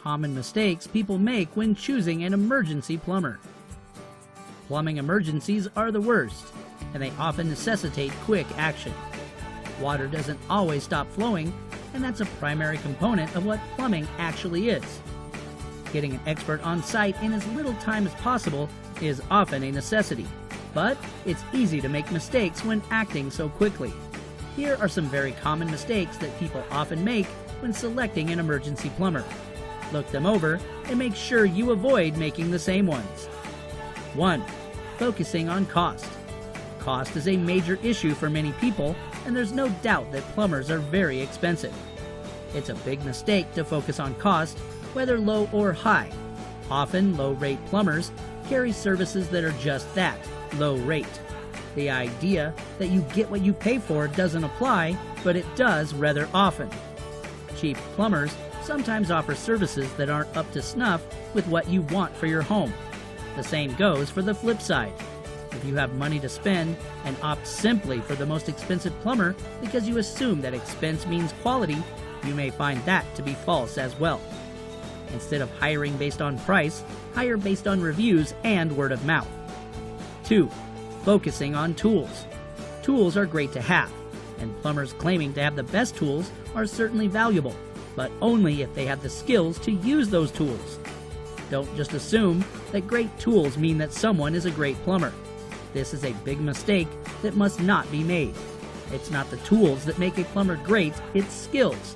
common mistakes people make when choosing an emergency plumber. Plumbing emergencies are the worst, and they often necessitate quick action. Water doesn't always stop flowing, and that's a primary component of what plumbing actually is. Getting an expert on site in as little time as possible is often a necessity, but it's easy to make mistakes when acting so quickly. Here are some very common mistakes that people often make when selecting an emergency plumber. Look them over and make sure you avoid making the same ones. 1. Focusing on cost. Cost is a major issue for many people, and there's no doubt that plumbers are very expensive. It's a big mistake to focus on cost, whether low or high. Often, low-rate plumbers carry services that are just that, low rate. The idea that you get what you pay for doesn't apply, but it does rather often. Cheap plumbers sometimes offer services that aren't up to snuff with what you want for your home. The same goes for the flip side. If you have money to spend and opt simply for the most expensive plumber because you assume that expense means quality, you may find that to be false as well. Instead of hiring based on price, hire based on reviews and word of mouth. 2. Focusing on tools. Tools are great to have, and plumbers claiming to have the best tools are certainly valuable, but only if they have the skills to use those tools. Don't just assume that great tools mean that someone is a great plumber. This is a big mistake that must not be made. It's not the tools that make a plumber great, it's skills.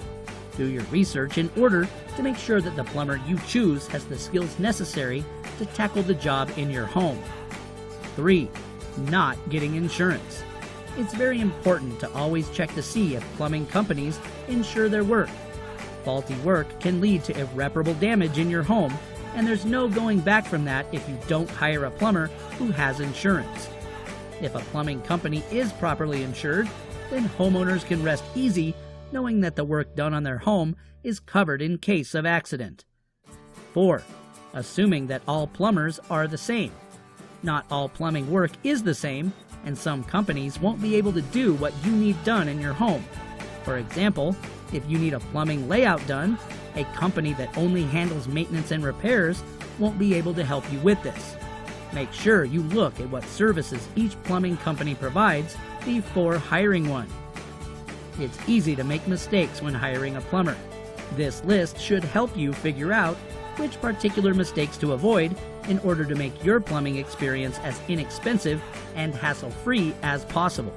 Do your research in order to make sure that the plumber you choose has the skills necessary to tackle the job in your home. 3. Not getting insurance. It's very important to always check to see if plumbing companies insure their work. Faulty work can lead to irreparable damage in your home, and there's no going back from that if you don't hire a plumber who has insurance. If a plumbing company is properly insured, then homeowners can rest easy knowing that the work done on their home is covered in case of accident. 4. Assuming that all plumbers are the same. Not all plumbing work is the same, and some companies won't be able to do what you need done in your home. For example, if you need a plumbing layout done, a company that only handles maintenance and repairs won't be able to help you with this. Make sure you look at what services each plumbing company provides before hiring one. It's easy to make mistakes when hiring a plumber. This list should help you figure out which particular mistakes to avoid in order to make your plumbing experience as inexpensive and hassle-free as possible.